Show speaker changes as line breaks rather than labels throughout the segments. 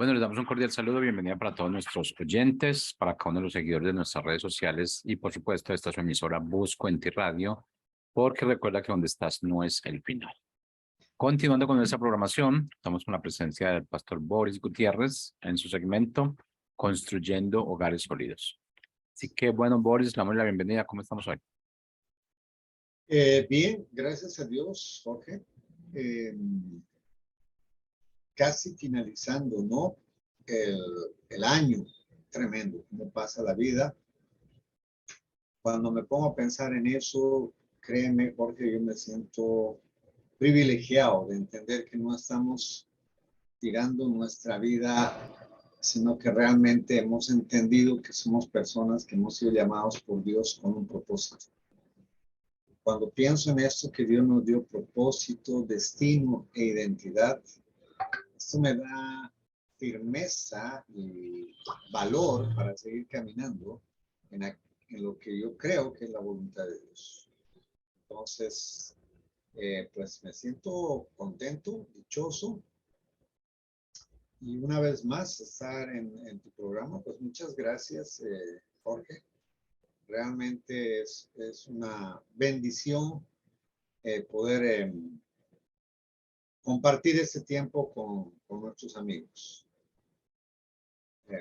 Bueno, les damos un cordial saludo, bienvenida para todos nuestros oyentes, para cada uno de los seguidores de nuestras redes sociales y por supuesto esta es su emisora Busco en Ti Radio, porque recuerda que donde estás no es el final. Continuando con nuestra programación, estamos con la presencia del pastor Boris Gutiérrez en su segmento Construyendo Hogares Sólidos. Así que bueno, Boris, le damos la bienvenida. ¿Cómo estamos hoy?
Bien, gracias a Dios, Jorge. Casi finalizando, ¿no? El año, tremendo, cómo pasa la vida. Cuando me pongo a pensar en eso, créeme, Jorge, yo me siento privilegiado de entender que no estamos tirando nuestra vida, sino que realmente hemos entendido que somos personas que hemos sido llamados por Dios con un propósito. Cuando pienso en esto, que Dios nos dio propósito, destino e identidad, esto me da firmeza y valor para seguir caminando en lo que yo creo que es la voluntad de Dios. Entonces, pues me siento contento, dichoso. Y una vez más, estar en tu programa, pues muchas gracias, Jorge. Realmente es una bendición poder compartir este tiempo con nuestros amigos.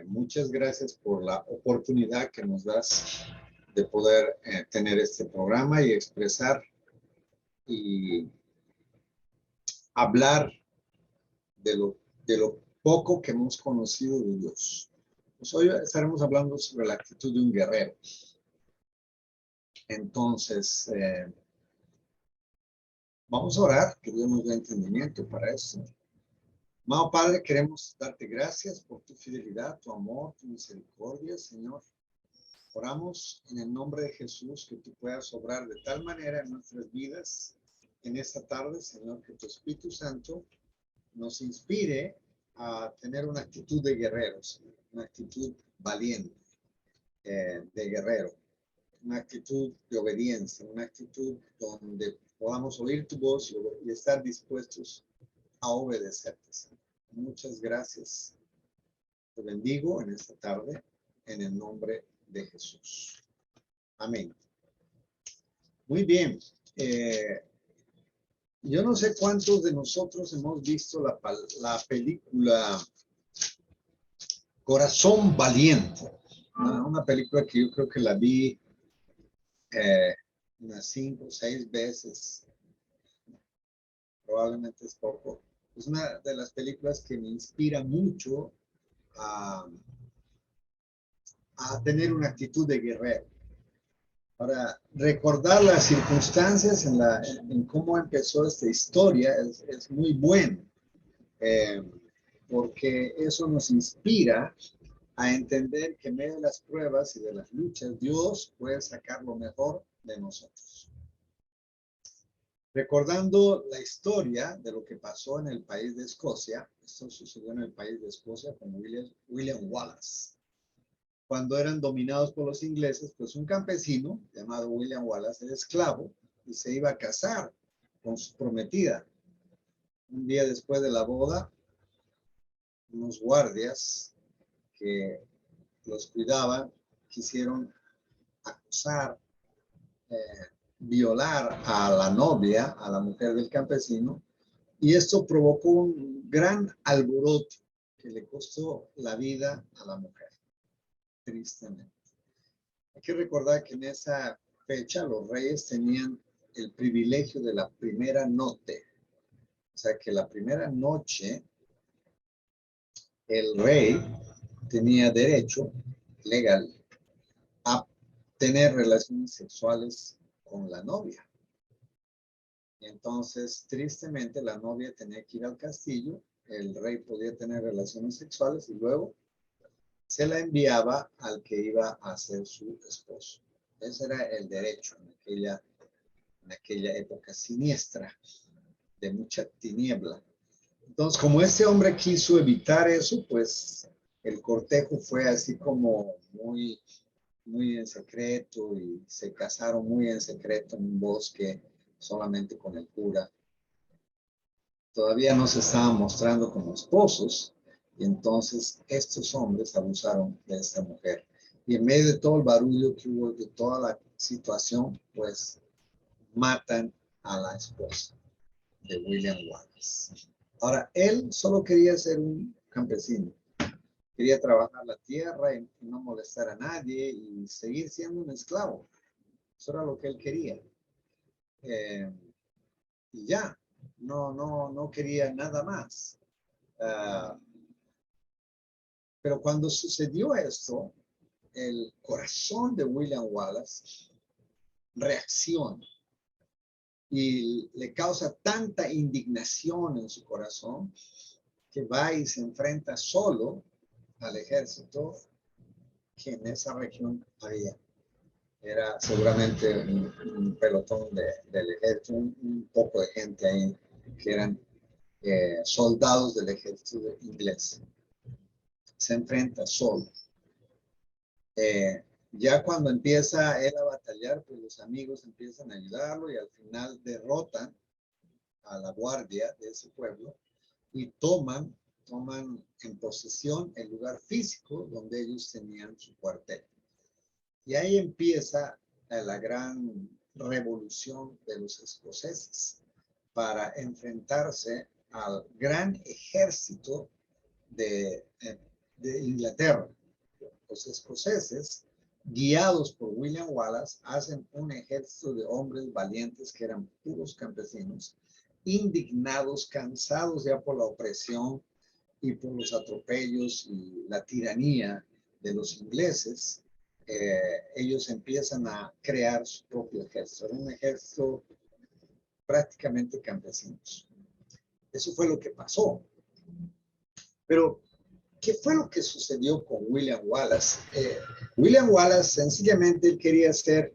Muchas gracias por la oportunidad que nos das de poder tener este programa y expresar y hablar de lo poco que hemos conocido de Dios. Pues hoy estaremos hablando sobre la actitud de un guerrero. Entonces, vamos a orar, que Dios nos dé entendimiento para eso. Amado Padre, queremos darte gracias por tu fidelidad, tu amor, tu misericordia, Señor. Oramos en el nombre de Jesús que tú puedas obrar de tal manera en nuestras vidas en esta tarde, Señor, que tu Espíritu Santo nos inspire a tener una actitud de guerreros, una actitud valiente, de guerrero, una actitud de obediencia, una actitud donde podamos oír tu voz y estar dispuestos a obedecerte. Muchas gracias. Te bendigo en esta tarde en el nombre de Jesús. Amén. Muy bien. Yo no sé cuántos de nosotros hemos visto la película Corazón Valiente. Una película que yo creo que la vi unas 5 o 6 veces. Probablemente es poco. Es una de las películas que me inspira mucho a tener una actitud de guerrero. Para recordar las circunstancias en cómo empezó esta historia es muy bueno, porque eso nos inspira a entender que en medio de las pruebas y de las luchas, Dios puede sacar lo mejor de nosotros. Recordando la historia de lo que pasó en el país de Escocia, esto sucedió en el país de Escocia con William Wallace. Cuando eran dominados por los ingleses, pues un campesino llamado William Wallace era esclavo y se iba a casar con su prometida. Un día después de la boda, unos guardias que los cuidaban quisieron acusar, violar a la novia, a la mujer del campesino, y esto provocó un gran alboroto que le costó la vida a la mujer, tristemente. Hay que recordar que en esa fecha los reyes tenían el privilegio de la primera noche. O sea que la primera noche el rey tenía derecho legal a tener relaciones sexuales con la novia. Y entonces, tristemente, la novia tenía que ir al castillo, el rey podía tener relaciones sexuales y luego se la enviaba al que iba a ser su esposo. Ese era el derecho en aquella época siniestra, de mucha tiniebla. Entonces, como este hombre quiso evitar eso, pues el cortejo fue así como muy en secreto y se casaron muy en secreto en un bosque solamente con el cura. Todavía no se estaban mostrando como esposos Y entonces estos hombres abusaron de esta mujer. Y en medio de todo el barullo que hubo, de toda la situación, pues matan a la esposa de William Wallace. Ahora, él solo quería ser un campesino. Quería trabajar la tierra y no molestar a nadie y seguir siendo un esclavo. Eso era lo que él quería. Y ya, no quería nada más. Pero cuando sucedió esto, el corazón de William Wallace reacciona y le causa tanta indignación en su corazón que va y se enfrenta solo al ejército que en esa región había. Era seguramente un pelotón del ejército, un poco de gente ahí que eran soldados del ejército inglés. Se enfrenta solo. Ya cuando empieza él a batallar, pues los amigos empiezan a ayudarlo y al final derrotan a la guardia de ese pueblo y toman en posesión el lugar físico donde ellos tenían su cuartel. Y ahí empieza la gran revolución de los escoceses para enfrentarse al gran ejército de Inglaterra. Los escoceses, guiados por William Wallace, hacen un ejército de hombres valientes que eran puros campesinos, indignados, cansados ya por la opresión y por los atropellos y la tiranía de los ingleses. Ellos empiezan a crear su propio ejército. Era un ejército prácticamente campesinos. Eso fue lo que pasó. Pero ¿qué fue lo que sucedió con William Wallace? William Wallace sencillamente él quería ser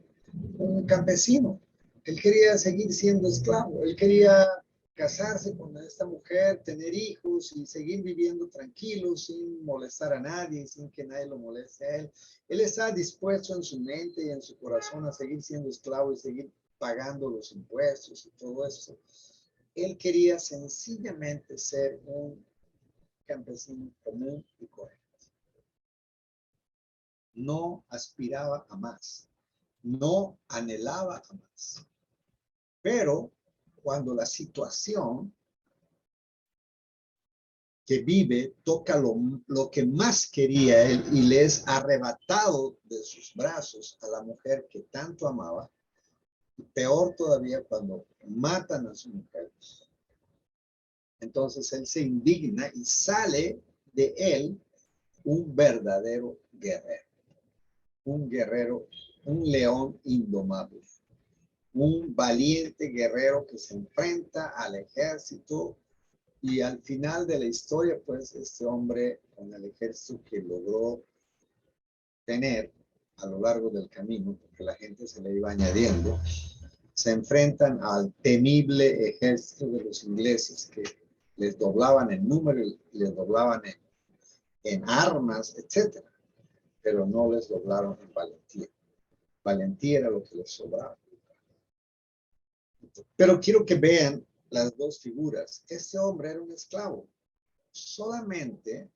un campesino. Él quería seguir siendo esclavo. Él quería casarse con esta mujer, tener hijos y seguir viviendo tranquilo, sin molestar a nadie, sin que nadie lo moleste a él. Él estaba dispuesto en su mente y en su corazón a seguir siendo esclavo y seguir pagando los impuestos y todo eso. Él quería sencillamente ser un campesino común y correcto. No aspiraba a más, no anhelaba a más. Pero cuando la situación que vive toca lo que más quería él y le es arrebatado de sus brazos a la mujer que tanto amaba, y peor todavía cuando matan a su mujer, entonces él se indigna y sale de él un verdadero guerrero, un león indomable, un valiente guerrero que se enfrenta al ejército y al final de la historia, pues este hombre con el ejército que logró tener a lo largo del camino, porque la gente se le iba añadiendo, se enfrentan al temible ejército de los ingleses que les doblaban en número, les doblaban en armas, etcétera, pero no les doblaron en valentía. Valentía era lo que les sobraba. Pero quiero que vean las dos figuras. Este hombre era un esclavo. Solamente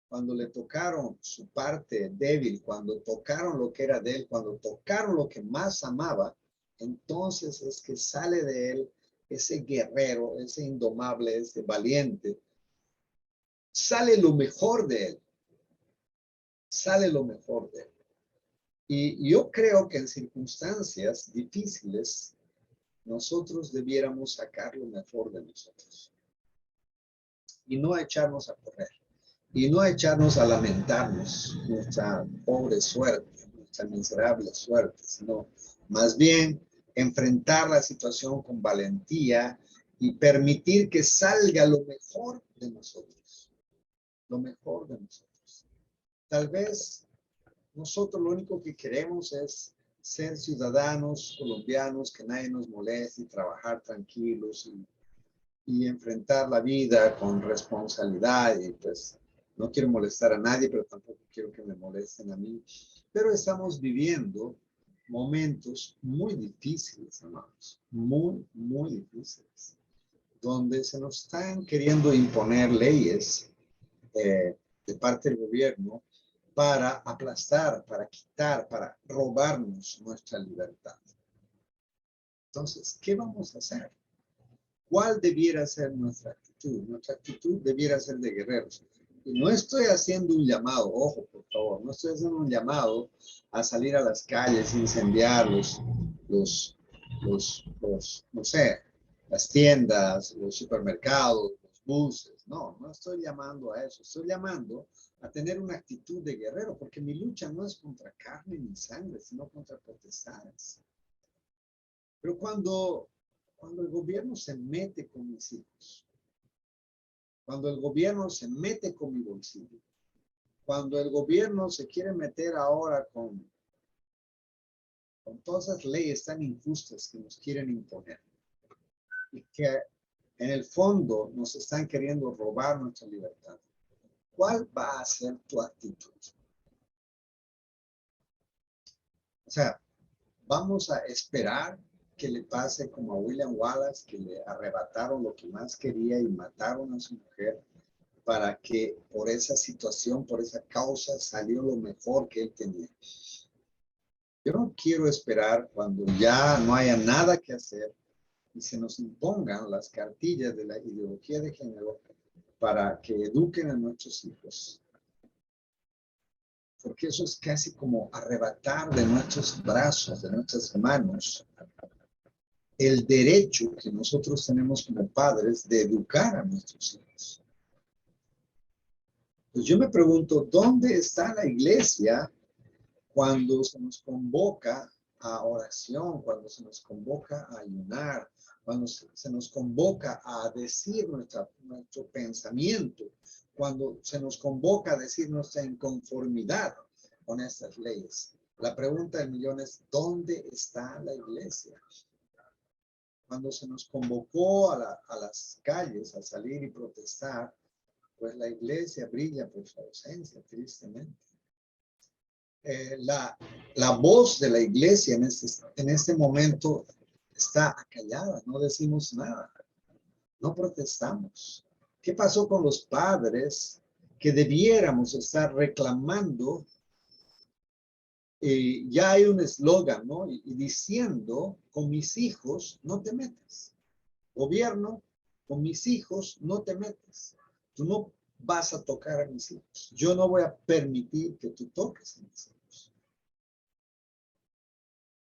cuando le tocaron su parte débil, cuando tocaron lo que era de él, cuando tocaron lo que más amaba, entonces es que sale de él ese guerrero, ese indomable, ese valiente. Sale lo mejor de él. Sale lo mejor de él. Y yo creo que en circunstancias difíciles, nosotros debiéramos sacar lo mejor de nosotros. Y no echarnos a correr. Y no echarnos a lamentarnos nuestra pobre suerte, nuestra miserable suerte, sino más bien enfrentar la situación con valentía y permitir que salga lo mejor de nosotros. Lo mejor de nosotros. Tal vez nosotros lo único que queremos es ser ciudadanos colombianos, que nadie nos moleste y trabajar tranquilos y enfrentar la vida con responsabilidad y pues no quiero molestar a nadie, pero tampoco quiero que me molesten a mí. Pero estamos viviendo momentos muy difíciles, hermanos, muy difíciles, donde se nos están queriendo imponer leyes de parte del gobierno para aplastar, para quitar, para robarnos nuestra libertad. Entonces, ¿qué vamos a hacer? ¿Cuál debiera ser nuestra actitud? Nuestra actitud debiera ser de guerreros. Y no estoy haciendo un llamado, ojo, por favor, no estoy haciendo un llamado a salir a las calles, incendiar no sé, las tiendas, los supermercados, los buses. No, no estoy llamando a eso. Estoy llamando a tener una actitud de guerrero, porque mi lucha no es contra carne ni sangre, sino contra potestades. Pero cuando el gobierno se mete con mis hijos, cuando el gobierno se mete con mi bolsillo, cuando el gobierno se quiere meter ahora con todas esas leyes tan injustas que nos quieren imponer y que en el fondo nos están queriendo robar nuestra libertad, ¿cuál va a ser tu actitud? O sea, vamos a esperar que le pase como a William Wallace, que le arrebataron lo que más quería y mataron a su mujer, para que por esa situación, por esa causa, salió lo mejor que él tenía. Yo no quiero esperar cuando ya no haya nada que hacer y se nos impongan las cartillas de la ideología de género para que eduquen a nuestros hijos. Porque eso es casi como arrebatar de nuestros brazos, de nuestras manos, el derecho que nosotros tenemos como padres de educar a nuestros hijos. Pues yo me pregunto, ¿dónde está la iglesia cuando se nos convoca a oración, cuando se nos convoca a ayunar, cuando se nos convoca a decir nuestro pensamiento, cuando se nos convoca a decir nuestra inconformidad con estas leyes? La pregunta del millón es, ¿dónde está la iglesia? Cuando se nos convocó a las calles a salir y protestar, pues la iglesia brilla por su ausencia, tristemente. La voz de la iglesia en este momento está acallada, no decimos nada, no protestamos. ¿Qué pasó con los padres que debiéramos estar reclamando? Ya hay un eslogan, ¿no? Y diciendo, con mis hijos no te metas. Gobierno, con mis hijos no te metas. Tú no vas a tocar a mis hijos. Yo no voy a permitir que tú toques a mis hijos.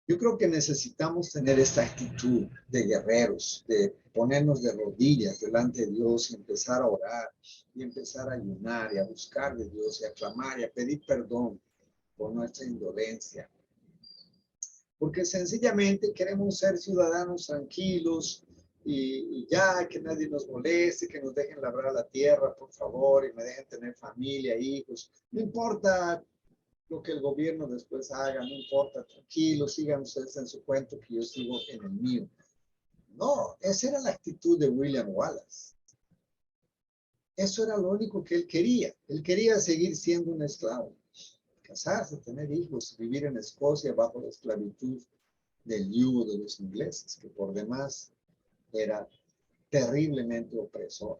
Yo creo que necesitamos tener esta actitud de guerreros, de ponernos de rodillas delante de Dios y empezar a orar y empezar a ayunar y a buscar de Dios y a clamar y a pedir perdón por nuestra indolencia. Porque sencillamente queremos ser ciudadanos tranquilos y ya que nadie nos moleste, que nos dejen labrar la tierra, por favor, y me dejen tener familia, hijos. No importa lo que el gobierno después haga, no importa, tranquilos, sigan ustedes en su cuento que yo sigo en el mío. No, esa era la actitud de William Wallace. Eso era lo único que él quería. Él quería seguir siendo un esclavo, casarse, tener hijos, vivir en Escocia bajo la esclavitud del yugo de los ingleses, que por demás era terriblemente opresor.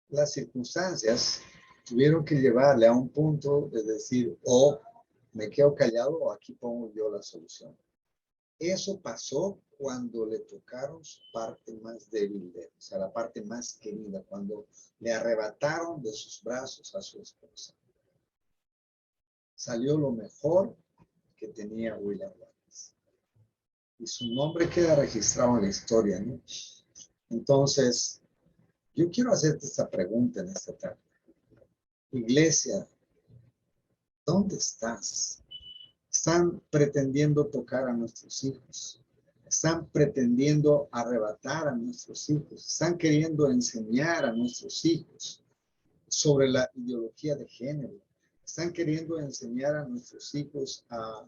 Las circunstancias tuvieron que llevarle a un punto de decir, o me quedo callado o aquí pongo yo la solución. Eso pasó cuando le tocaron su parte más débil, o sea, la parte más querida, cuando le arrebataron de sus brazos a su esposa. Salió lo mejor que tenía William Wallace. Y su nombre queda registrado en la historia, ¿no? Entonces, yo quiero hacerte esta pregunta en esta tarde. Iglesia, ¿dónde estás? Están pretendiendo tocar a nuestros hijos. Están pretendiendo arrebatar a nuestros hijos. Están queriendo enseñar a nuestros hijos sobre la ideología de género. Están queriendo enseñar a nuestros hijos a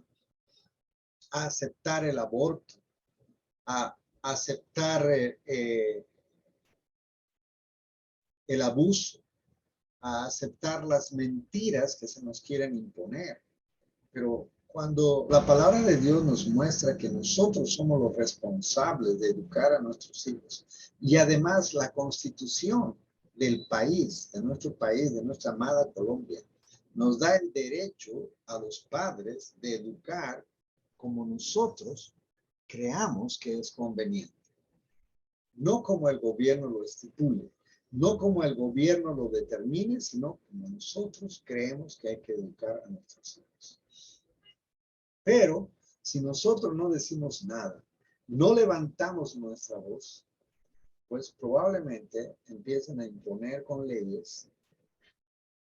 aceptar el aborto, a aceptar el abuso, a aceptar las mentiras que se nos quieren imponer. Pero Cuando la palabra de Dios nos muestra que nosotros somos los responsables de educar a nuestros hijos y además la constitución del país, de nuestra amada Colombia, nos da el derecho a los padres de educar como nosotros creamos que es conveniente. No como el gobierno lo estipule, no como el gobierno lo determine, sino como nosotros creemos que hay que educar a nuestros hijos. Pero si nosotros no decimos nada, no levantamos nuestra voz, pues probablemente empiecen a imponer con leyes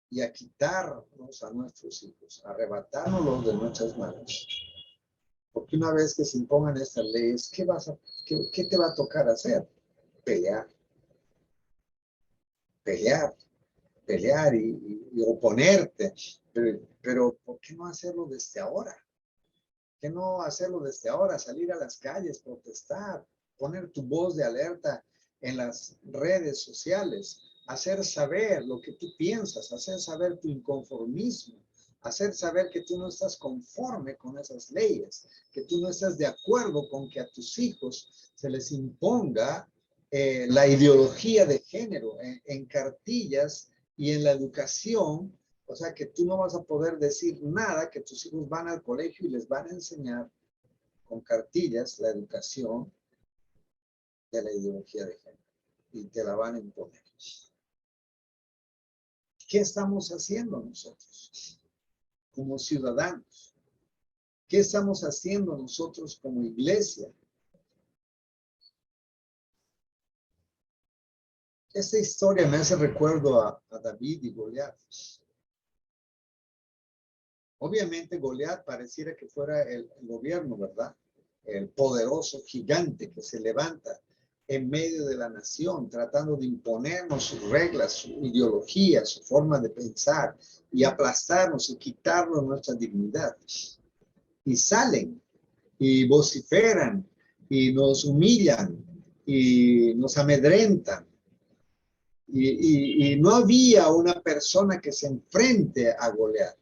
y a quitarnos a nuestros hijos, a arrebatárnoslos de nuestras manos. Porque una vez que se impongan estas leyes, ¿qué te va a tocar hacer? Pelear. Pelear. Pelear y oponerte. Pero ¿por qué no hacerlo desde ahora? ¿Qué no hacerlo desde ahora? Salir a las calles, protestar, poner tu voz de alerta en las redes sociales, hacer saber lo que tú piensas, hacer saber tu inconformismo, hacer saber que tú no estás conforme con esas leyes, que tú no estás de acuerdo con que a tus hijos se les imponga la ideología de género en cartillas y en la educación. O sea, que tú no vas a poder decir nada, que tus hijos van al colegio y les van a enseñar con cartillas la educación de la ideología de género y te la van a imponer. ¿Qué estamos haciendo nosotros como ciudadanos? ¿Qué estamos haciendo nosotros como iglesia? Esta historia me hace recuerdo a David y Goliat. Obviamente Goliat pareciera que fuera el gobierno, ¿verdad? El poderoso gigante que se levanta en medio de la nación, tratando de imponernos sus reglas, su ideología, su forma de pensar y aplastarnos y quitarnos nuestra dignidad. Y salen y vociferan y nos humillan y nos amedrentan. Y no había una persona que se enfrente a Goliat.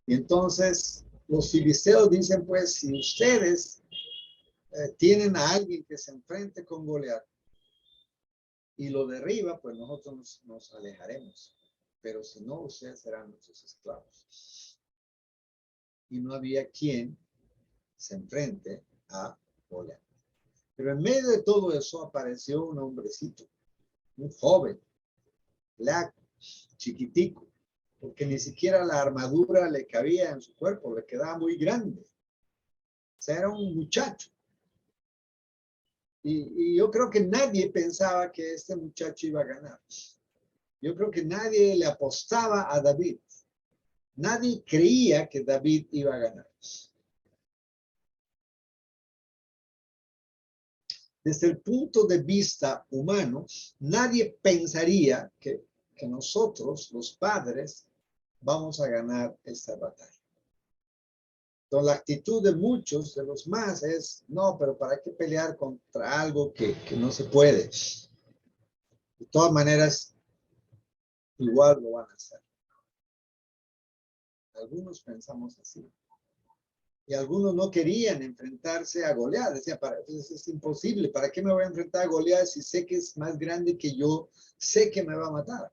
Y entonces los filisteos dicen, pues, si ustedes tienen a alguien que se enfrente con Goliat y lo derriba, pues nosotros nos alejaremos. Pero si no, ustedes serán nuestros esclavos. Y no había quien se enfrente a Goliat. Pero en medio de todo eso apareció un hombrecito, un joven, flaco, chiquitico, porque ni siquiera la armadura le cabía en su cuerpo, le quedaba muy grande. O sea, era un muchacho. Y yo creo que nadie pensaba que este muchacho iba a ganar. Yo creo que nadie le apostaba a David. Nadie creía que David iba a ganar. Desde el punto de vista humano, nadie pensaría que nosotros, los padres, vamos a ganar esta batalla. Entonces, la actitud de muchos, de los más, es, no, pero ¿para qué pelear contra algo que no se puede? De todas maneras, igual lo van a hacer. Algunos pensamos así. Y algunos no querían enfrentarse a Goliat. Decían, es imposible. ¿Para qué me voy a enfrentar a Goliat si sé que es más grande que yo? Sé que me va a matar.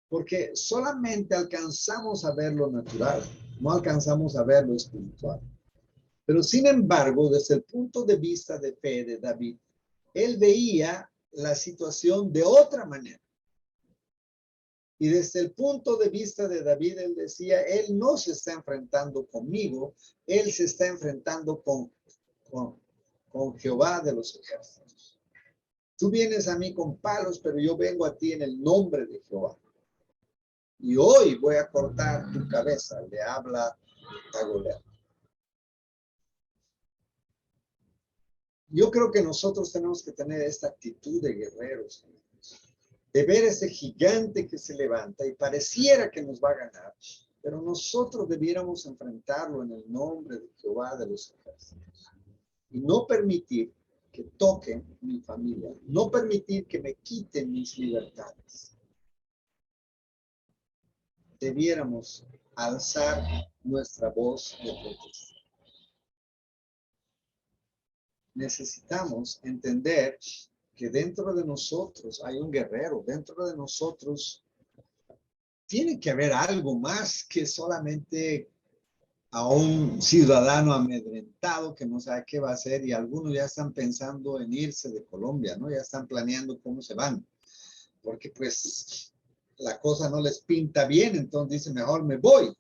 Porque solamente alcanzamos a ver lo natural. No alcanzamos a ver lo espiritual. Pero sin embargo, desde el punto de vista de fe de David, él veía la situación de otra manera. Y desde el punto de vista de David, él decía, él no se está enfrentando conmigo, él se está enfrentando con Jehová de los ejércitos. Tú vienes a mí con palos, pero yo vengo a ti en el nombre de Jehová. Y hoy voy a cortar tu cabeza, le habla a Goliat. Yo creo que nosotros tenemos que tener esta actitud de guerreros, de ver ese gigante que se levanta y pareciera que nos va a ganar, pero nosotros debiéramos enfrentarlo en el nombre de Jehová de los ejércitos y no permitir que toquen mi familia, no permitir que me quiten mis libertades. Debiéramos alzar nuestra voz de protesta. Necesitamos entender que dentro de nosotros hay un guerrero, dentro de nosotros tiene que haber algo más que solamente a un ciudadano amedrentado que no sabe qué va a hacer, y algunos ya están pensando en irse de Colombia, ¿no? Ya están planeando cómo se van, porque pues la cosa no les pinta bien, entonces dicen, mejor me voy.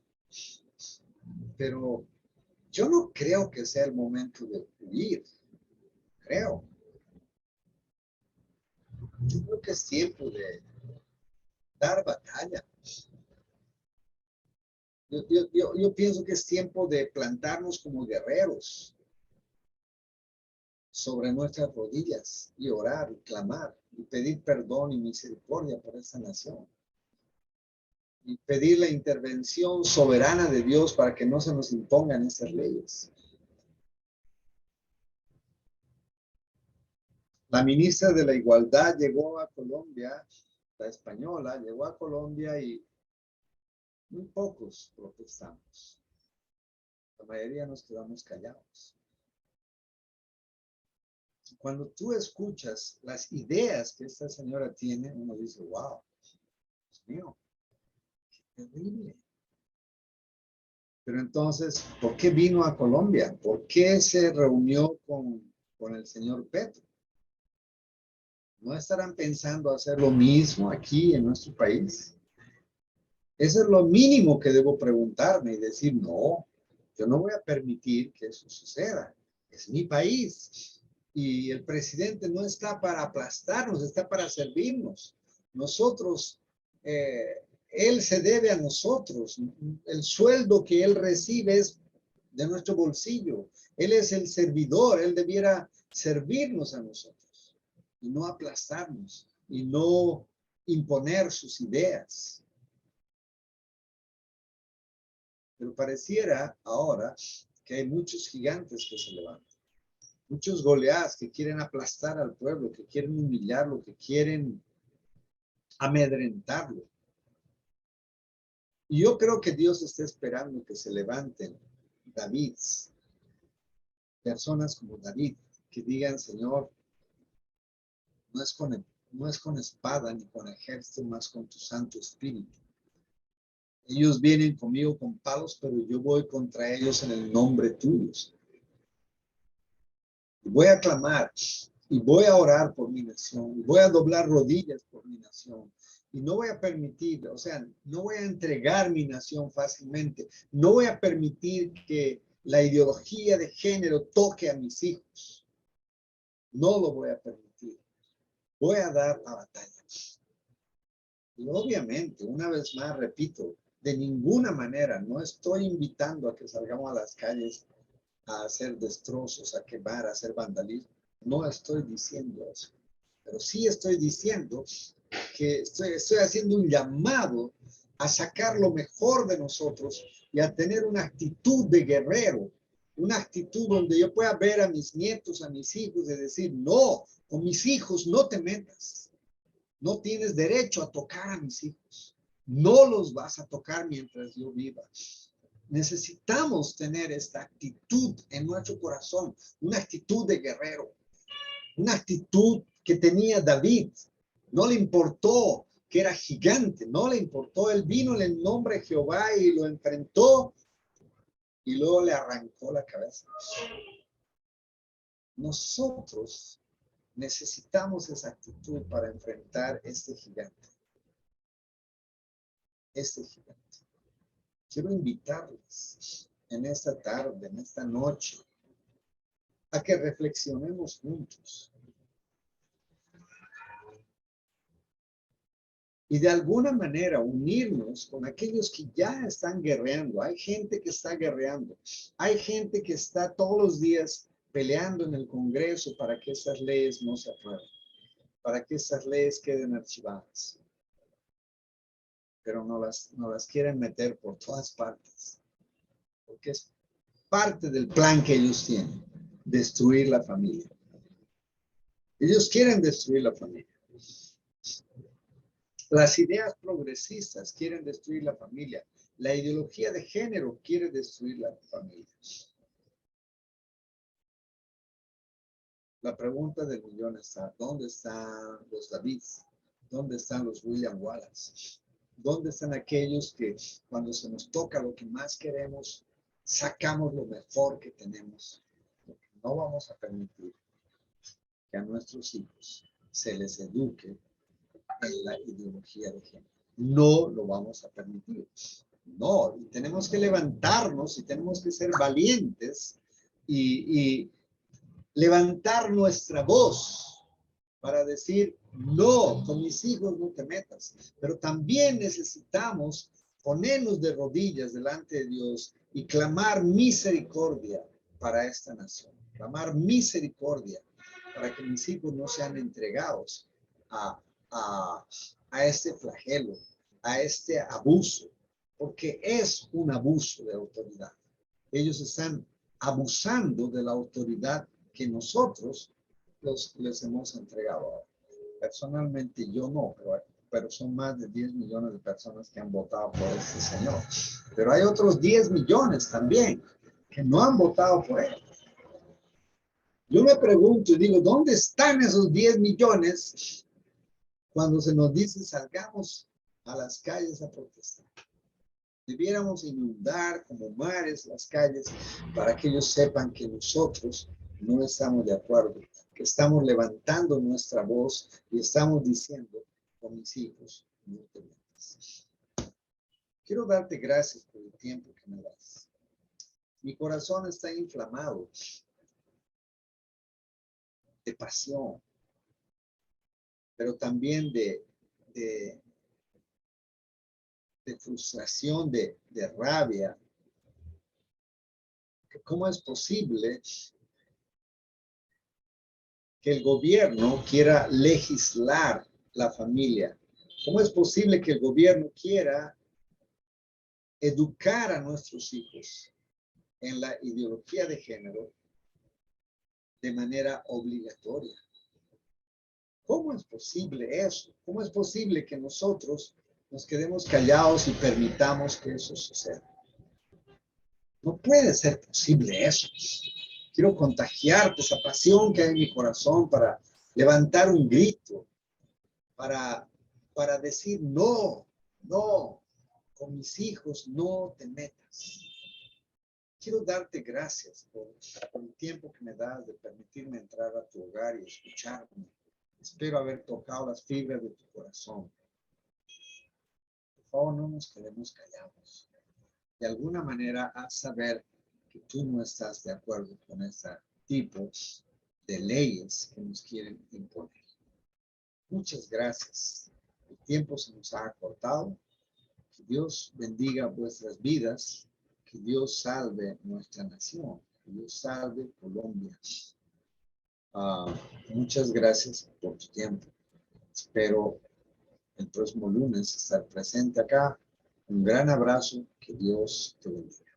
Pero yo no creo que sea el momento de huir, creo. Yo creo que es tiempo de dar batalla. Yo pienso que es tiempo de plantarnos como guerreros sobre nuestras rodillas y orar y clamar y pedir perdón y misericordia por esta nación. Y pedir la intervención soberana de Dios para que no se nos impongan estas leyes. La ministra de la Igualdad llegó a Colombia, la española, llegó a Colombia y muy pocos protestamos. La mayoría nos quedamos callados. Cuando tú escuchas las ideas que esta señora tiene, uno dice, wow, Dios mío, qué terrible. Pero entonces, ¿por qué vino a Colombia? ¿Por qué se reunió con el señor Petro? ¿No estarán pensando hacer lo mismo aquí en nuestro país? Eso es lo mínimo que debo preguntarme y decir, no, yo no voy a permitir que eso suceda. Es mi país. Y el presidente no está para aplastarnos, está para servirnos. Nosotros, él se debe a nosotros. El sueldo que él recibe es de nuestro bolsillo. Él es el servidor, él debiera servirnos a nosotros y no aplastarnos y no imponer sus ideas. Pero pareciera ahora que hay muchos gigantes que se levantan. Muchos Goliaths que quieren aplastar al pueblo, que quieren humillarlo, que quieren amedrentarlo. Y yo creo que Dios está esperando que se levanten Davids, personas como David, que digan, Señor, no es con espada ni con ejército, más con tu Santo Espíritu. Ellos vienen conmigo con palos, pero yo voy contra ellos en el nombre tuyo. Voy a clamar y voy a orar por mi nación, y voy a doblar rodillas por mi nación. Y no voy a permitir, o sea, no voy a entregar mi nación fácilmente. No voy a permitir que la ideología de género toque a mis hijos. No lo voy a permitir. Voy a dar la batalla. Y obviamente, una vez más, repito, de ninguna manera no estoy invitando a que salgamos a las calles a hacer destrozos, a quemar, a hacer vandalismo. No estoy diciendo eso. Pero sí estoy diciendo que estoy haciendo un llamado a sacar lo mejor de nosotros y a tener una actitud de guerrero, una actitud donde yo pueda ver a mis nietos, a mis hijos y decir, no, con mis hijos no te metas. No tienes derecho a tocar a mis hijos. No los vas a tocar mientras yo viva. Necesitamos tener esta actitud en nuestro corazón, una actitud de guerrero, una actitud que tenía David. No le importó que era gigante, no le importó. Él vino en el nombre de Jehová y lo enfrentó y luego le arrancó la cabeza. Nosotros necesitamos esa actitud para enfrentar este gigante. Este gigante. Quiero invitarles en esta tarde, en esta noche, a que reflexionemos juntos. Y de alguna manera unirnos con aquellos que ya están guerreando. Hay gente que está guerreando. Hay gente que está todos los días peleando en el Congreso para que esas leyes no se aprueben, para que esas leyes queden archivadas. Pero no las quieren meter por todas partes, porque es parte del plan que ellos tienen, destruir la familia. Ellos quieren destruir la familia. Las ideas progresistas quieren destruir la familia La ideología de género quiere destruir la familia. La pregunta del millón está, ¿dónde están los Davids? ¿Dónde están los William Wallace? ¿Dónde están aquellos que cuando se nos toca lo que más queremos, sacamos lo mejor que tenemos? No vamos a permitir que a nuestros hijos se les eduque en la ideología de género. No lo vamos a permitir. No, y tenemos que levantarnos y tenemos que ser valientes y levantar nuestra voz para decir, no, con mis hijos no te metas. Pero también necesitamos ponernos de rodillas delante de Dios y clamar misericordia para esta nación. Clamar misericordia para que mis hijos no sean entregados a este flagelo, a este abuso, porque es un abuso de autoridad. Ellos están abusando de la autoridad que nosotros les hemos entregado. Personalmente yo no, pero son más de 10 millones de personas que han votado por este señor. Pero hay otros 10 millones también que no han votado por él. Yo me pregunto y digo, ¿dónde están esos 10 millones cuando se nos dice salgamos a las calles a protestar? Debiéramos inundar como mares las calles para que ellos sepan que nosotros no estamos de acuerdo, que estamos levantando nuestra voz y estamos diciendo con mis hijos, no te metas. Quiero darte gracias por el tiempo que me das. Mi corazón está inflamado de pasión, pero también de frustración, de rabia. ¿Cómo es posible que el gobierno quiera legislar la familia? ¿Cómo es posible que el gobierno quiera educar a nuestros hijos en la ideología de género de manera obligatoria? ¿Cómo es posible eso? ¿Cómo es posible que nosotros nos quedemos callados y permitamos que eso suceda? No puede ser posible eso. Quiero contagiarte esa pasión que hay en mi corazón para levantar un grito, para decir no, no, con mis hijos no te metas. Quiero darte gracias por el tiempo que me das de permitirme entrar a tu hogar y escucharme. Espero haber tocado las fibras de tu corazón. Por favor, no nos quedemos callados. De alguna manera, haz saber que tú no estás de acuerdo con este tipo de leyes que nos quieren imponer. Muchas gracias. El tiempo se nos ha acortado. Que Dios bendiga vuestras vidas. Que Dios salve nuestra nación. Que Dios salve Colombia. Muchas gracias por tu tiempo. Espero el próximo lunes estar presente acá. Un gran abrazo. Que Dios te bendiga.